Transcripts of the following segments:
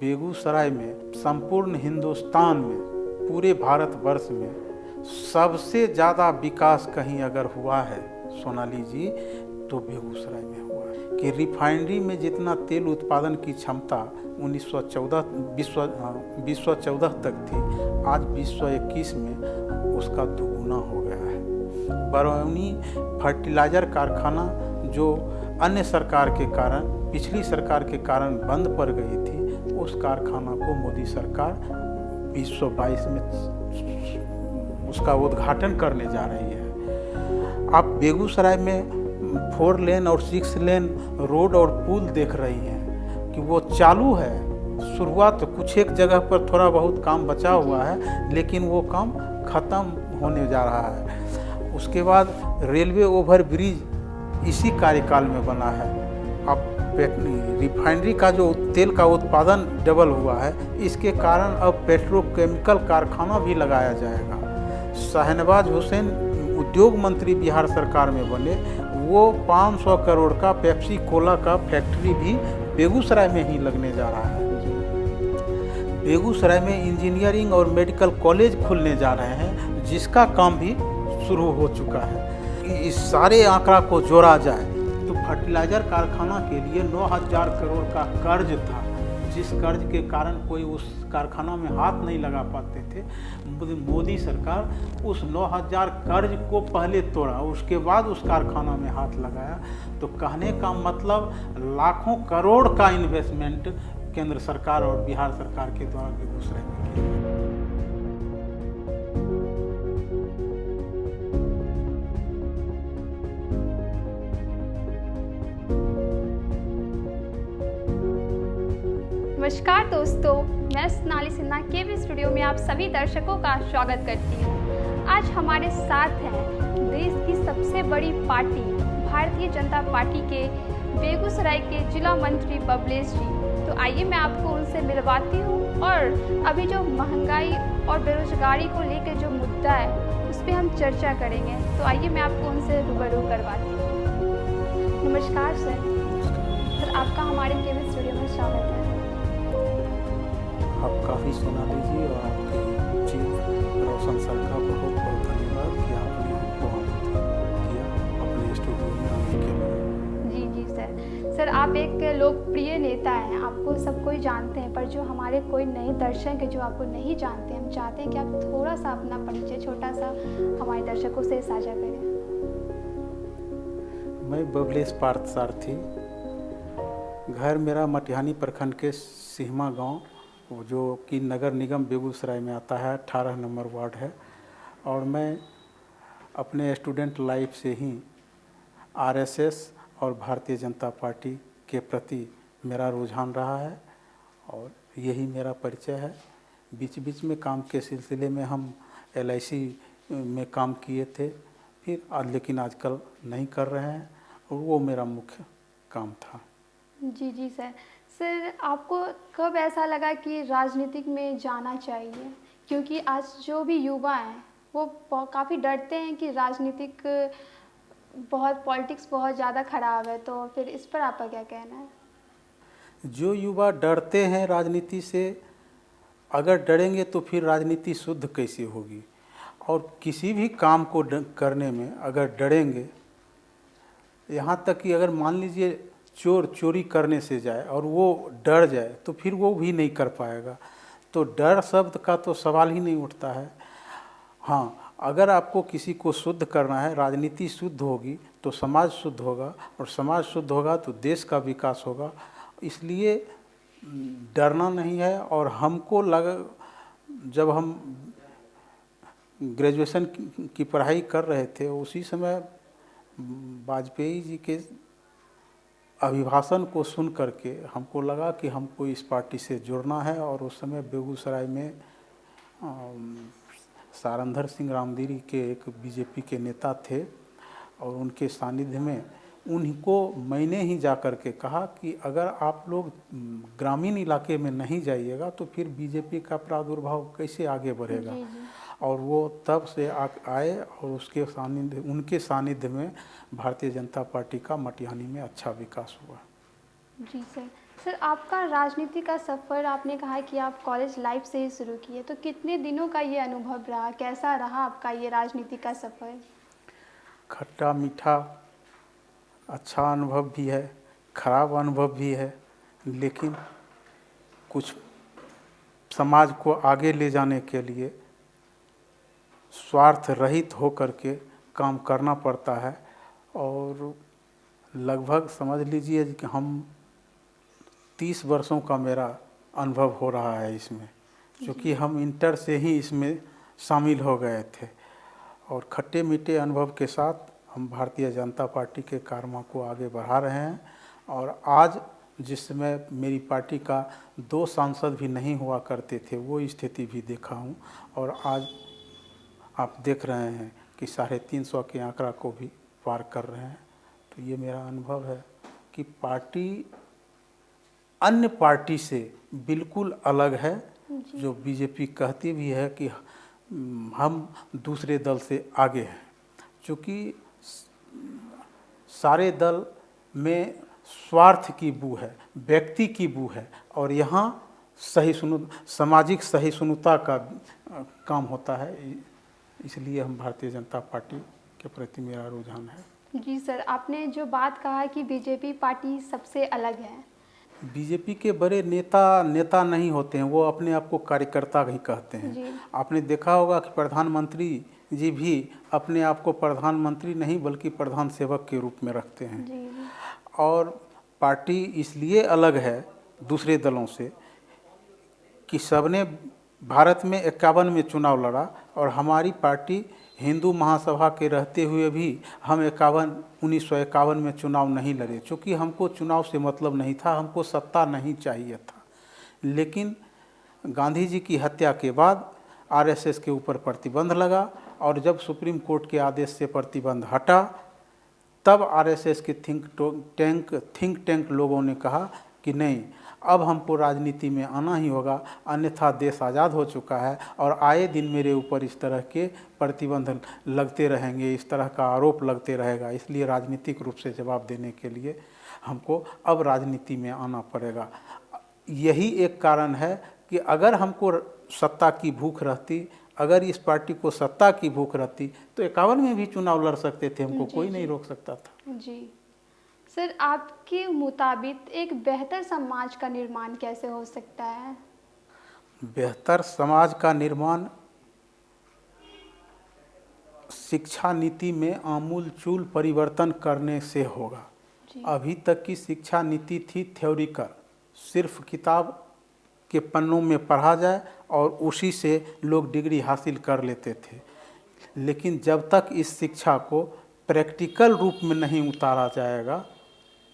बेगूसराय में संपूर्ण हिंदुस्तान में, पूरे भारतवर्ष में सबसे ज़्यादा विकास कहीं अगर हुआ है सोनाली जी, तो बेगूसराय में हुआ है। कि रिफाइनरी में जितना तेल उत्पादन की क्षमता 2014 तक थी, आज 2021 में उसका दुगुना हो गया है। बरौनी फर्टिलाइजर कारखाना जो अन्य सरकार के कारण, पिछली सरकार के कारण बंद पड़ गई थी, उस कारखाना को मोदी सरकार 2022 में उसका उद्घाटन करने जा रही है। आप बेगूसराय में 4 लेन और 6 लेन रोड और पुल देख रही हैं कि वो चालू है। शुरुआत कुछ एक जगह पर थोड़ा बहुत काम बचा हुआ है, लेकिन वो काम ख़त्म होने जा रहा है। उसके बाद रेलवे ओवर ब्रिज इसी कार्यकाल में बना है। अब रिफाइनरी का जो तेल का उत्पादन डबल हुआ है, इसके कारण अब पेट्रोकेमिकल कारखाना भी लगाया जाएगा। शहनवाज हुसैन उद्योग मंत्री बिहार सरकार में बने, वो 500 करोड़ का पेप्सी कोला का फैक्ट्री भी बेगूसराय में ही लगने जा रहा है। बेगूसराय में इंजीनियरिंग और मेडिकल कॉलेज खुलने जा रहे हैं, जिसका काम भी शुरू हो चुका है। इस सारे आंकड़ा को जोड़ा जाए तो फर्टिलाइजर कारखाना के लिए 9,000 करोड़ का कर्ज था, जिस कर्ज के कारण कोई उस कारखाना में हाथ नहीं लगा पाते थे। मोदी सरकार उस 9,000 कर्ज को पहले तोड़ा, उसके बाद उस कारखाना में हाथ लगाया। तो कहने का मतलब लाखों करोड़ का इन्वेस्टमेंट केंद्र सरकार और बिहार सरकार के द्वारा बेगूसराय में किया। नमस्कार दोस्तों, मैं सोनाली सिन्हा केवी स्टूडियो में आप सभी दर्शकों का स्वागत करती हूँ। आज हमारे साथ हैं देश की सबसे बड़ी पार्टी भारतीय जनता पार्टी के बेगूसराय के जिला मंत्री बबलेश जी। तो आइए मैं आपको उनसे मिलवाती हूँ और अभी जो महंगाई और बेरोजगारी को लेकर जो मुद्दा है उस पर हम चर्चा करेंगे। तो आइए मैं आपको उनसे रूबरू करवाती हूँ। नमस्कार सर, आपका हमारे केवी स्टूडियो में स्वागत है। आप काफ़ी सोनाली जी और आपके चीफ रोशन सर का बहुत बहुत धन्यवाद कि आपने हमको आमंत्रित किया अपने स्टूडियो में आने के लिए। जी सर, आप एक लोकप्रिय नेता हैं, आपको सब कोई जानते हैं, पर जो हमारे कोई नए दर्शक हैं जो आपको नहीं जानते, हम चाहते हैं कि आप थोड़ा सा अपना परिचय छोटा सा हमारे दर्शकों से साझा करें। मैं बबलेश पार्थसारथी, घर मेरा मटिहानी प्रखंड के सिहमा गांव, जो कि नगर निगम बेगूसराय में आता है, 18 नंबर वार्ड है। और मैं अपने स्टूडेंट लाइफ से ही आरएसएस और भारतीय जनता पार्टी के प्रति मेरा रुझान रहा है और यही मेरा परिचय है। बीच बीच में काम के सिलसिले में हम LIC में काम किए थे, लेकिन आजकल नहीं कर रहे हैं, और वो मेरा मुख्य काम था। जी सर, आपको कब ऐसा लगा कि राजनीतिक में जाना चाहिए? क्योंकि आज जो भी युवा हैं वो काफ़ी डरते हैं कि पॉलिटिक्स बहुत ज़्यादा ख़राब है, तो फिर इस पर आपका क्या कहना है? जो युवा डरते हैं राजनीति से, अगर डरेंगे तो फिर राजनीति शुद्ध कैसे होगी? और किसी भी काम को करने में अगर डरेंगे, यहाँ तक कि अगर मान लीजिए चोर चोरी करने से जाए और वो डर जाए, तो फिर वो भी नहीं कर पाएगा। तो डर शब्द का तो सवाल ही नहीं उठता है। हाँ, अगर आपको किसी को शुद्ध करना है, राजनीति शुद्ध होगी तो समाज शुद्ध होगा, और समाज शुद्ध होगा तो देश का विकास होगा। इसलिए डरना नहीं है। और हमको जब हम ग्रेजुएशन की पढ़ाई कर रहे थे, उसी समय वाजपेयी जी के अभिभाषण को सुन करके हमको लगा कि हमको इस पार्टी से जुड़ना है। और उस समय बेगूसराय में सारंधर सिंह रामदिरी के एक बीजेपी के नेता थे, और उनके सानिध्य में उनको मैंने ही जा कर के कहा कि अगर आप लोग ग्रामीण इलाके में नहीं जाइएगा तो फिर बीजेपी का प्रादुर्भाव कैसे आगे बढ़ेगा। जी। और वो तब से आए, और उनके सानिध्य में भारतीय जनता पार्टी का मटिहानी में अच्छा विकास हुआ। जी सर, आपका राजनीति का सफ़र आपने कहा कि आप कॉलेज लाइफ से ही शुरू किए, तो कितने दिनों का ये अनुभव रहा, कैसा रहा आपका ये राजनीति का सफ़र? खट्टा मीठा अच्छा अनुभव भी है, खराब अनुभव भी है, लेकिन कुछ समाज को आगे ले जाने के लिए स्वार्थ रहित होकर के काम करना पड़ता है। और लगभग समझ लीजिए कि हम 30 वर्षों का मेरा अनुभव हो रहा है इसमें, क्योंकि हम इंटर से ही इसमें शामिल हो गए थे। और खट्टे मीठे अनुभव के साथ हम भारतीय जनता पार्टी के कार्यों को आगे बढ़ा रहे हैं। और आज जिस समय मेरी पार्टी का 2 सांसद भी नहीं हुआ करते थे, वो स्थिति भी देखा हूँ। और आज आप देख रहे हैं कि 350 के आंकड़ा को भी पार कर रहे हैं। तो ये मेरा अनुभव है कि पार्टी अन्य पार्टी से बिल्कुल अलग है। जो बीजेपी कहती भी है कि हम दूसरे दल से आगे हैं, क्योंकि सारे दल में स्वार्थ की बू है, व्यक्ति की बू है। और यहाँ सामाजिक सहिष्णुता का काम होता है। इसलिए हम भारतीय जनता पार्टी के प्रति मेरा रुझान है। जी सर, आपने जो बात कहा कि बीजेपी पार्टी सबसे अलग है। बीजेपी के बड़े नेता नहीं होते हैं, वो अपने आप को कार्यकर्ता ही कहते हैं। जी। आपने देखा होगा कि प्रधानमंत्री जी भी अपने आप को प्रधानमंत्री नहीं बल्कि प्रधान सेवक के रूप में रखते हैं। जी। और पार्टी इसलिए अलग है दूसरे दलों से कि सबने भारत में 51 में चुनाव लड़ा, और हमारी पार्टी हिंदू महासभा के रहते हुए भी हम 1951 में चुनाव नहीं लड़े, क्योंकि हमको चुनाव से मतलब नहीं था, हमको सत्ता नहीं चाहिए था। लेकिन गांधी जी की हत्या के बाद आरएसएस के ऊपर प्रतिबंध लगा, और जब सुप्रीम कोर्ट के आदेश से प्रतिबंध हटा, तब आरएसएस के थिंक टैंक लोगों ने कहा कि नहीं, अब हमको राजनीति में आना ही होगा, अन्यथा देश आज़ाद हो चुका है और आए दिन मेरे ऊपर इस तरह के प्रतिबंध लगते रहेंगे, इस तरह का आरोप लगते रहेगा। इसलिए राजनीतिक रूप से जवाब देने के लिए हमको अब राजनीति में आना पड़ेगा। यही एक कारण है कि अगर हमको सत्ता की भूख रहती, अगर इस पार्टी को सत्ता की भूख रहती, तो 51 में भी चुनाव लड़ सकते थे, हमको कोई नहीं रोक सकता था। जी सर, आपके मुताबिक एक बेहतर समाज का निर्माण कैसे हो सकता है? बेहतर समाज का निर्माण शिक्षा नीति में आमूलचूल परिवर्तन करने से होगा। अभी तक की शिक्षा नीति थी थ्योरिकल, सिर्फ किताब के पन्नों में पढ़ा जाए और उसी से लोग डिग्री हासिल कर लेते थे। लेकिन जब तक इस शिक्षा को प्रैक्टिकल रूप में नहीं उतारा जाएगा,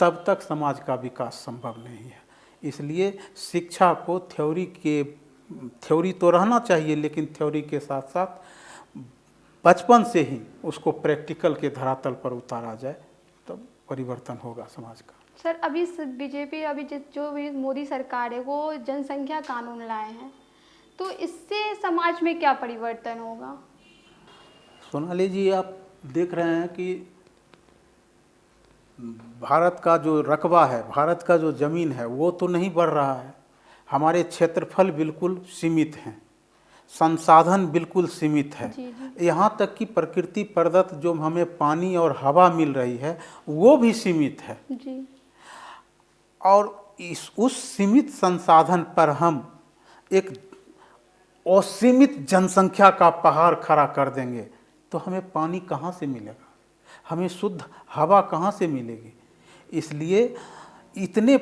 तब तक समाज का विकास संभव नहीं है। इसलिए शिक्षा को थ्योरी तो रहना चाहिए, लेकिन थ्योरी के साथ साथ बचपन से ही उसको प्रैक्टिकल के धरातल पर उतारा जाए, तब परिवर्तन होगा समाज का। सर, अभी बीजेपी जो भी मोदी सरकार है वो जनसंख्या कानून लाए हैं, तो इससे समाज में क्या परिवर्तन होगा? सोनाली जी, आप देख रहे हैं कि भारत का जो रकबा है, भारत का जो ज़मीन है, वो तो नहीं बढ़ रहा है। हमारे क्षेत्रफल बिल्कुल सीमित हैं, संसाधन बिल्कुल सीमित है। यहाँ तक कि प्रकृति प्रदत्त जो हमें पानी और हवा मिल रही है वो भी सीमित है। जी। और उस सीमित संसाधन पर हम एक असीमित जनसंख्या का पहाड़ खड़ा कर देंगे तो हमें पानी कहाँ से मिलेगा, हमें शुद्ध हवा कहाँ से मिलेगी? इसलिए इतने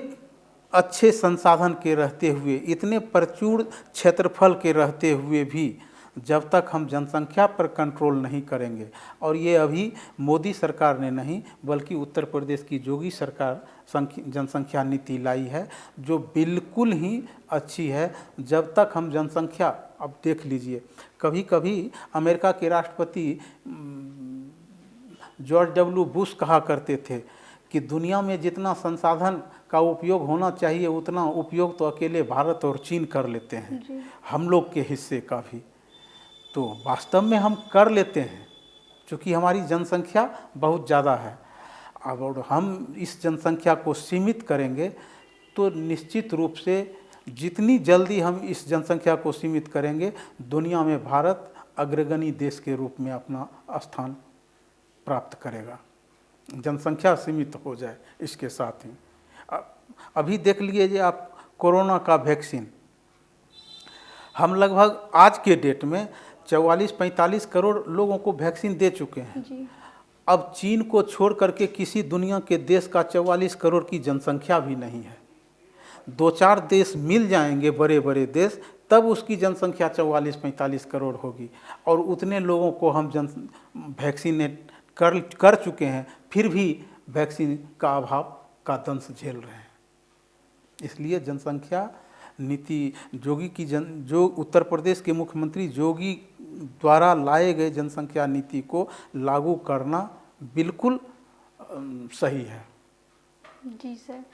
अच्छे संसाधन के रहते हुए, इतने प्रचुर क्षेत्रफल के रहते हुए भी जब तक हम जनसंख्या पर कंट्रोल नहीं करेंगे, और ये अभी मोदी सरकार ने नहीं बल्कि उत्तर प्रदेश की योगी सरकार जनसंख्या नीति लाई है, जो बिल्कुल ही अच्छी है। जब तक हम जनसंख्या, अब देख लीजिए, कभी कभी अमेरिका के राष्ट्रपति जॉर्ज डब्ल्यू बुश कहा करते थे कि दुनिया में जितना संसाधन का उपयोग होना चाहिए उतना उपयोग तो अकेले भारत और चीन कर लेते हैं, हम लोग के हिस्से का भी। तो वास्तव में हम कर लेते हैं, क्योंकि हमारी जनसंख्या बहुत ज़्यादा है। अब और हम इस जनसंख्या को सीमित करेंगे तो निश्चित रूप से जितनी जल्दी हम इस जनसंख्या को सीमित करेंगे, दुनिया में भारत अग्रगणी देश के रूप में अपना स्थान प्राप्त करेगा। जनसंख्या सीमित हो जाए इसके साथ ही। अभी देख लीजिए आप कोरोना का वैक्सीन, हम लगभग आज के डेट में 44-45 करोड़ लोगों को वैक्सीन दे चुके हैं जी। अब चीन को छोड़ करके किसी दुनिया के देश का 44 करोड़ की जनसंख्या भी नहीं है। 2-4 देश मिल जाएंगे, बड़े बड़े देश, तब उसकी जनसंख्या 44-45 करोड़ होगी। और उतने लोगों को हम वैक्सीनेट कर चुके हैं, फिर भी वैक्सीन का अभाव का दंश झेल रहे हैं। इसलिए जनसंख्या नीति जोगी की जो उत्तर प्रदेश के मुख्यमंत्री जोगी द्वारा लाए गए जनसंख्या नीति को लागू करना बिल्कुल सही है। जी सर।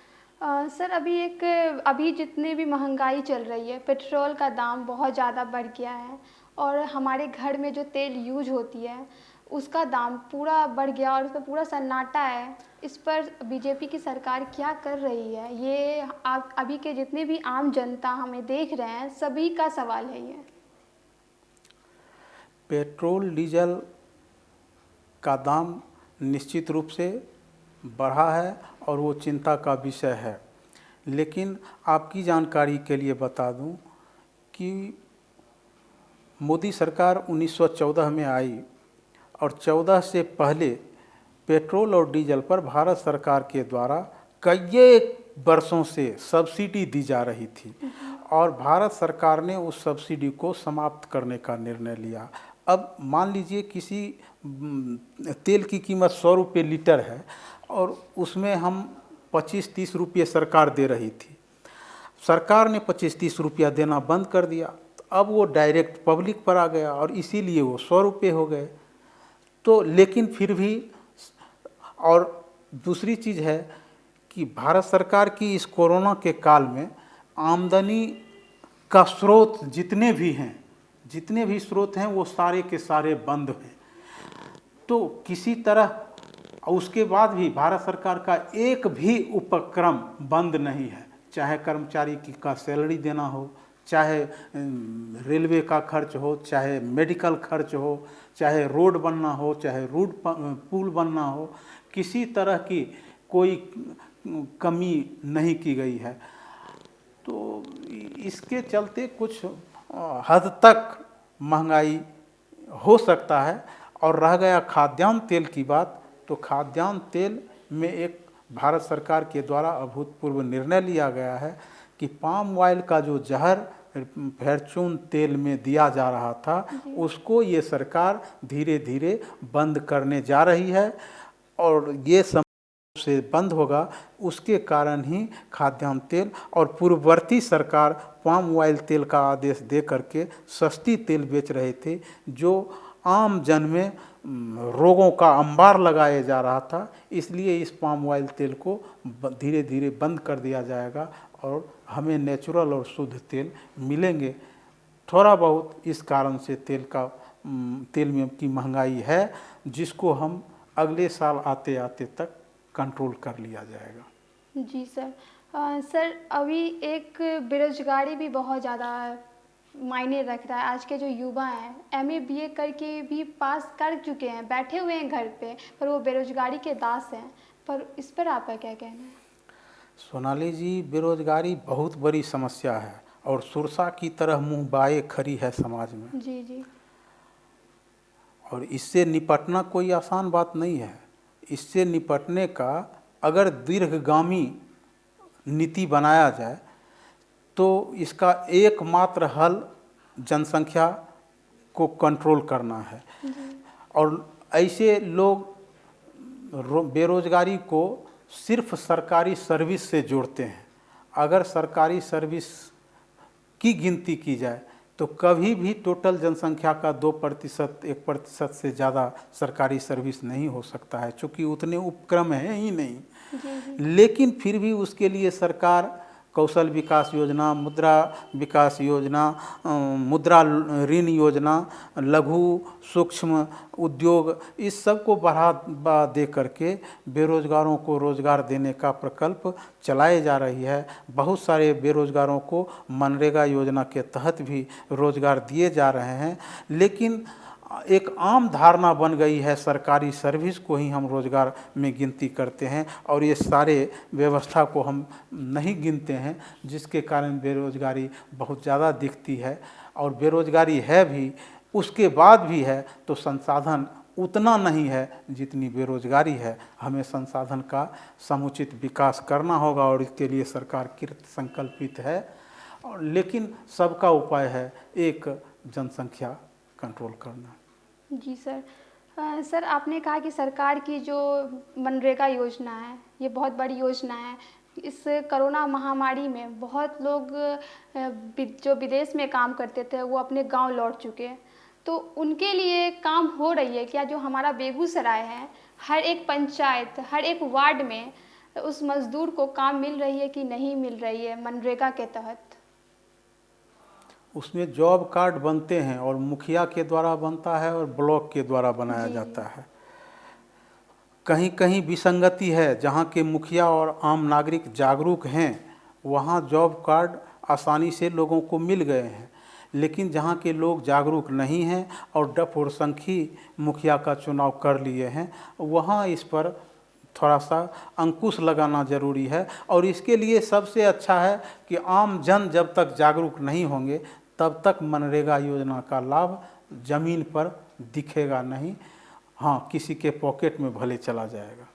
सर अभी जितने भी महंगाई चल रही है, पेट्रोल का दाम बहुत ज़्यादा बढ़ गया है और हमारे घर में जो तेल यूज होती है उसका दाम पूरा बढ़ गया और उस पर पूरा सन्नाटा है। इस पर बीजेपी की सरकार क्या कर रही है, ये आप अभी के जितने भी आम जनता हमें देख रहे हैं सभी का सवाल है ये। पेट्रोल डीजल का दाम निश्चित रूप से बढ़ा है और वो चिंता का विषय है। लेकिन आपकी जानकारी के लिए बता दूं कि मोदी सरकार 1914 में आई और 14 से पहले पेट्रोल और डीजल पर भारत सरकार के द्वारा कई वर्षों से सब्सिडी दी जा रही थी और भारत सरकार ने उस सब्सिडी को समाप्त करने का निर्णय लिया। अब मान लीजिए किसी तेल की कीमत 100 रुपये लीटर है और उसमें हम 25-30 रुपये सरकार दे रही थी। सरकार ने 25-30 रुपया देना बंद कर दिया, तो अब वो डायरेक्ट पब्लिक पर आ गया और इसीलिए वो 100 रुपये हो गए। तो लेकिन फिर भी, और दूसरी चीज़ है कि भारत सरकार की इस कोरोना के काल में आमदनी का स्रोत जितने भी स्रोत हैं वो सारे के सारे बंद हैं। तो किसी तरह उसके बाद भी भारत सरकार का एक भी उपक्रम बंद नहीं है, चाहे कर्मचारी का सैलरी देना हो, चाहे रेलवे का खर्च हो, चाहे मेडिकल खर्च हो, चाहे रोड बनना हो, चाहे पुल बनना हो, किसी तरह की कोई कमी नहीं की गई है। तो इसके चलते कुछ हद तक महंगाई हो सकता है। और रह गया खाद्यान्न तेल की बात, तो खाद्यान्न तेल में एक भारत सरकार के द्वारा अभूतपूर्व निर्णय लिया गया है कि पाम ऑयल का जो जहर फॉर्चून तेल में दिया जा रहा था उसको ये सरकार धीरे धीरे बंद करने जा रही है और ये से बंद होगा। उसके कारण ही खाद्यान्न तेल और पूर्ववर्ती सरकार पाम ऑयल तेल का आदेश दे करके सस्ती तेल बेच रहे थे, जो आम जन में रोगों का अंबार लगाया जा रहा था। इसलिए इस पाम ऑयल तेल को धीरे धीरे बंद कर दिया जाएगा और हमें नेचुरल और शुद्ध तेल मिलेंगे। थोड़ा बहुत इस कारण से तेल में की महंगाई है, जिसको हम अगले साल आते आते तक कंट्रोल कर लिया जाएगा। जी सर। सर अभी एक बेरोजगारी भी बहुत ज़्यादा मायने रख रहा है। आज के जो युवा हैं MA BA करके भी पास कर चुके हैं, बैठे हुए हैं घर पे, पर वो बेरोजगारी के दास हैं। पर इस पर आपका क्या कहना है? सोनाली जी, बेरोजगारी बहुत बड़ी समस्या है और सुरसा की तरह मुंह बाए खड़ी है समाज में। जी जी। और इससे निपटना कोई आसान बात नहीं है। इससे निपटने का अगर दीर्घगामी नीति बनाया जाए तो इसका एकमात्र हल जनसंख्या को कंट्रोल करना है। और ऐसे लोग बेरोजगारी को सिर्फ सरकारी सर्विस से जोड़ते हैं। अगर सरकारी सर्विस की गिनती की जाए तो कभी भी टोटल जनसंख्या का 2%, 1% से ज़्यादा सरकारी सर्विस नहीं हो सकता है, चूँकि उतने उपक्रम हैं ही नहीं। लेकिन फिर भी उसके लिए सरकार कौशल विकास योजना, मुद्रा विकास योजना, मुद्रा ऋण योजना, लघु सूक्ष्म उद्योग, इस सब को बढ़ावा दे करके बेरोजगारों को रोजगार देने का प्रकल्प चलाए जा रही है। बहुत सारे बेरोजगारों को मनरेगा योजना के तहत भी रोजगार दिए जा रहे हैं। लेकिन एक आम धारणा बन गई है, सरकारी सर्विस को ही हम रोज़गार में गिनती करते हैं और ये सारे व्यवस्था को हम नहीं गिनते हैं, जिसके कारण बेरोज़गारी बहुत ज़्यादा दिखती है। और बेरोज़गारी है भी, उसके बाद भी है तो संसाधन उतना नहीं है जितनी बेरोज़गारी है। हमें संसाधन का समुचित विकास करना होगा और इसके लिए सरकार कृत संकल्पित है। और लेकिन सबका उपाय है एक जनसंख्या कंट्रोल करना। जी सर। सर आपने कहा कि सरकार की जो मनरेगा योजना है ये बहुत बड़ी योजना है। इस कोरोना महामारी में बहुत लोग जो विदेश में काम करते थे वो अपने गांव लौट चुके हैं, तो उनके लिए काम हो रही है क्या? जो हमारा बेगूसराय है, हर एक पंचायत, हर एक वार्ड में उस मज़दूर को काम मिल रही है कि नहीं मिल रही है मनरेगा के तहत? उसमें जॉब कार्ड बनते हैं और मुखिया के द्वारा बनता है और ब्लॉक के द्वारा बनाया जाता है। कहीं कहीं विसंगति है, जहाँ के मुखिया और आम नागरिक जागरूक हैं वहाँ जॉब कार्ड आसानी से लोगों को मिल गए हैं। लेकिन जहाँ के लोग जागरूक नहीं हैं और डफ और संखी मुखिया का चुनाव कर लिए हैं, वहाँ इस पर थोड़ा सा अंकुश लगाना ज़रूरी है। और इसके लिए सबसे अच्छा है कि आम जन जब तक जागरूक नहीं होंगे तब तक मनरेगा योजना का लाभ ज़मीन पर दिखेगा नहीं। हाँ, किसी के पॉकेट में भले चला जाएगा।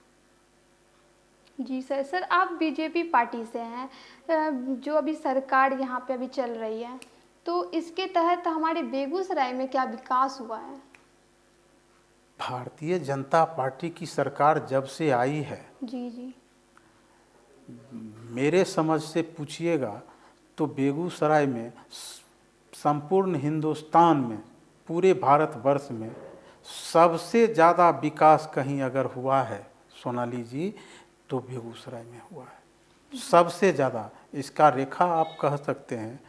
जी सर। सर आप बीजेपी पार्टी से हैं, जो अभी सरकार यहाँ पे अभी चल रही है, तो इसके तहत हमारे बेगूसराय में क्या विकास हुआ है? भारतीय जनता पार्टी की सरकार जब से आई है, जी जी, मेरे समझ से पूछिएगा तो बेगूसराय में संपूर्ण हिंदुस्तान में, पूरे भारतवर्ष में सबसे ज़्यादा विकास कहीं अगर हुआ है सोनाली जी तो बेगूसराय में हुआ है सबसे ज़्यादा। इसका रेखा आप कह सकते हैं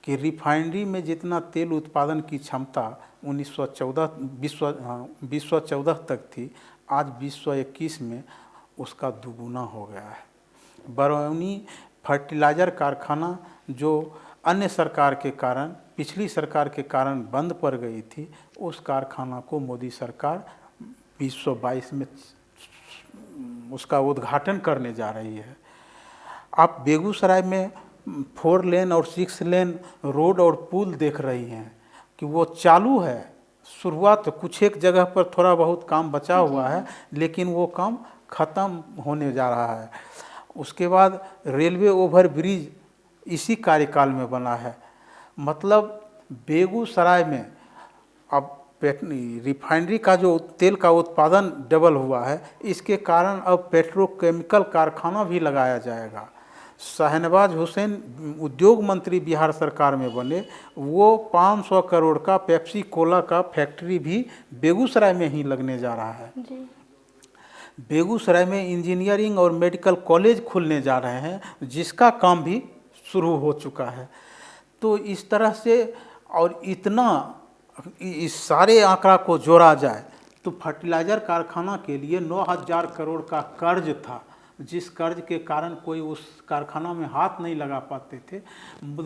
कि रिफाइनरी में जितना तेल उत्पादन की क्षमता 2014 तक थी, आज 2021 में उसका दुगुना हो गया है। बरौनी फर्टिलाइज़र कारखाना जो अन्य सरकार के कारण, पिछली सरकार के कारण बंद पड़ गई थी, उस कारखाना को मोदी सरकार 2022 में उसका उद्घाटन करने जा रही है। आप बेगूसराय में 4 लेन और 6 लेन रोड और पुल देख रही हैं कि वो चालू है। शुरुआत कुछ एक जगह पर थोड़ा बहुत काम बचा हुआ है, लेकिन वो काम ख़त्म होने जा रहा है। उसके बाद रेलवे ओवर ब्रिज इसी कार्यकाल में बना है। मतलब बेगूसराय में अब रिफाइनरी का जो तेल का उत्पादन डबल हुआ है, इसके कारण अब पेट्रोकेमिकल कारखाना भी लगाया जाएगा। शहनवाज हुसैन उद्योग मंत्री बिहार सरकार में बने, वो 500 करोड़ का पेप्सी कोला का फैक्ट्री भी बेगूसराय में ही लगने जा रहा है जी। बेगूसराय में इंजीनियरिंग और मेडिकल कॉलेज खुलने जा रहे हैं, जिसका काम भी शुरू हो चुका है। तो इस तरह से, और इतना इस सारे आंकड़ा को जोड़ा जाए तो फर्टिलाइज़र कारखाना के लिए 9,000 करोड़ का कर्ज था, जिस कर्ज के कारण कोई उस कारखाना में हाथ नहीं लगा पाते थे।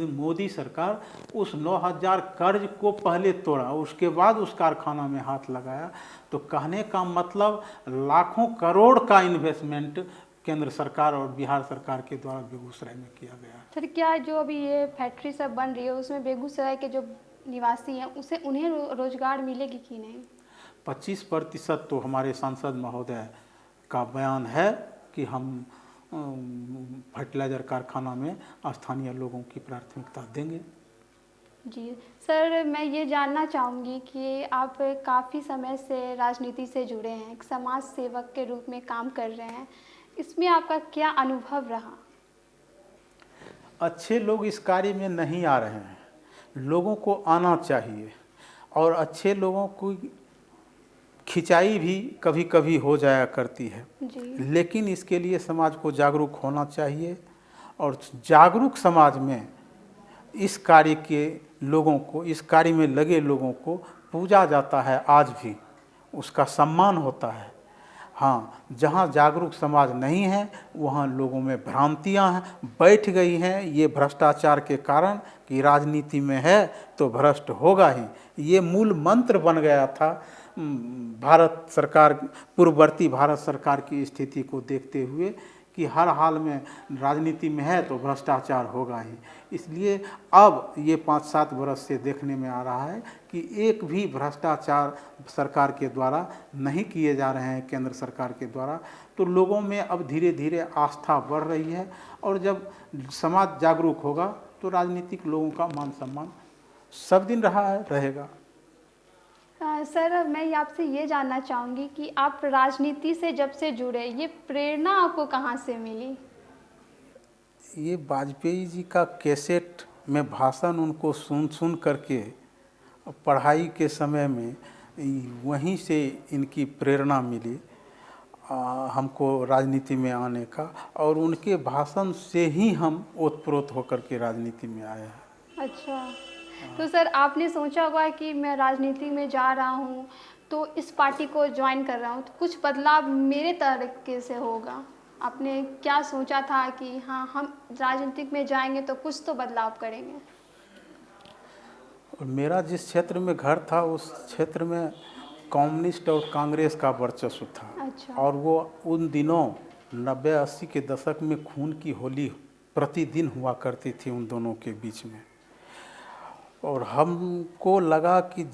मोदी सरकार उस 9,000 कर्ज को पहले तोड़ा, उसके बाद उस कारखाना में हाथ लगाया। तो कहने का मतलब लाखों करोड़ का इन्वेस्टमेंट केंद्र सरकार और बिहार सरकार के द्वारा बेगूसराय में किया गया। सर क्या जो अभी ये फैक्ट्री सब बन रही है उसमें बेगूसराय के जो निवासी हैं उन्हें रोजगार मिलेगी कि नहीं? 25% तो हमारे सांसद महोदय का बयान है कि हम फर्टिलाइज़र कारखाना में स्थानीय लोगों की प्राथमिकता देंगे। जी सर, मैं ये जानना चाहूँगी कि आप काफ़ी समय से राजनीति से जुड़े हैं, एक समाज सेवक के रूप में काम कर रहे हैं, इसमें आपका क्या अनुभव रहा? अच्छे लोग इस कार्य में नहीं आ रहे हैं, लोगों को आना चाहिए। और अच्छे लोगों को खिंचाई भी कभी कभी हो जाया करती है, जी। लेकिन इसके लिए समाज को जागरूक होना चाहिए और जागरूक समाज में इस कार्य के लोगों को, इस कार्य में लगे लोगों को पूजा जाता है, आज भी उसका सम्मान होता है। हाँ, जहाँ जागरूक समाज नहीं है वहाँ लोगों में भ्रांतियाँ हैं, बैठ गई हैं ये भ्रष्टाचार के कारण कि राजनीति में है तो भ्रष्ट होगा ही। ये मूल मंत्र बन गया था भारत सरकार, पूर्ववर्ती भारत सरकार की स्थिति को देखते हुए कि हर हाल में राजनीति में है तो भ्रष्टाचार होगा ही। इसलिए अब ये 5-7 वर्ष से देखने में आ रहा है कि एक भी भ्रष्टाचार सरकार के द्वारा नहीं किए जा रहे हैं, केंद्र सरकार के द्वारा। तो लोगों में अब धीरे धीरे आस्था बढ़ रही है और जब समाज जागरूक होगा तो राजनीतिक लोगों का मान सम्मान सब दिन रहा है, रहेगा। सर, मैं आपसे ये जानना चाहूँगी कि आप राजनीति से जब से जुड़े, ये प्रेरणा आपको कहाँ से मिली? ये वाजपेयी जी का कैसेट में भाषण उनको सुन करके पढ़ाई के समय में वहीं से इनकी प्रेरणा मिली हमको राजनीति में आने का, और उनके भाषण से ही हम ओतप्रोत होकर के राजनीति में आए हैं। अच्छा, तो सर आपने सोचा होगा कि मैं राजनीति में जा रहा हूँ तो इस पार्टी को ज्वाइन कर रहा हूँ तो कुछ बदलाव मेरे तरीके से होगा। आपने क्या सोचा था कि हाँ, हम राजनीतिक में जाएंगे तो कुछ तो बदलाव करेंगे? और मेरा जिस क्षेत्र में घर था उस क्षेत्र में कम्युनिस्ट और कांग्रेस का वर्चस्व था। अच्छा। और वो उन दिनों 90-80 के दशक में खून की होली प्रतिदिन हुआ करती थी उन दोनों के बीच में। और हमको लगा कि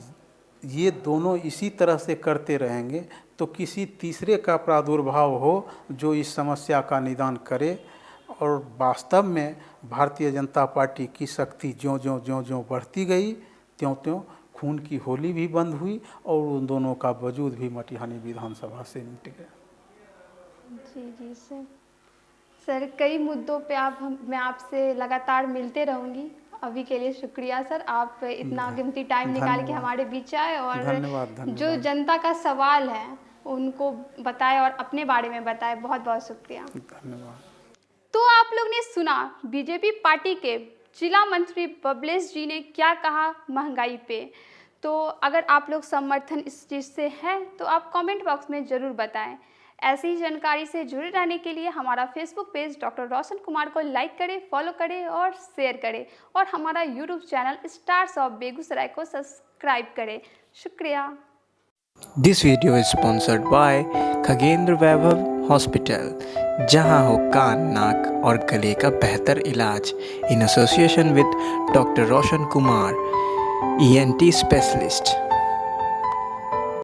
ये दोनों इसी तरह से करते रहेंगे तो किसी तीसरे का प्रादुर्भाव हो जो इस समस्या का निदान करे। और वास्तव में भारतीय जनता पार्टी की शक्ति ज्यों-ज्यों बढ़ती गई त्यों-त्यों खून की होली भी बंद हुई और उन दोनों का वजूद भी मटिहानी विधानसभा से मिट गया। जी सर, कई मुद्दों पे मैं आपसे लगातार मिलते रहूँगी। अभी के लिए शुक्रिया सर, आप इतना कीमती टाइम निकाल के हमारे बीच आए और धन्यवाद। जो जनता का सवाल है उनको बताए और अपने बारे में बताए। बहुत बहुत शुक्रिया। धन्यवाद। तो आप लोग ने सुना बीजेपी पार्टी के जिला मंत्री बबलेश जी ने क्या कहा महंगाई पे। तो अगर आप लोग समर्थन इस चीज़ से है तो आप कमेंट बॉक्स में ज़रूर बताएं। ऐसी ही जानकारी से जुड़े रहने के लिए हमारा Facebook page doctor Roshan Kumar को लाइक करें, फॉलो करें और शेयर करें, और हमारा YouTube channel stars of Begusarai को सब्सक्राइब करें। शुक्रिया। This video is sponsored by Khagendra Vaibhav hospital, जहां हो कान, नाक और गले का बेहतर इलाज, in association with doctor Roshan Kumar, ENT specialist.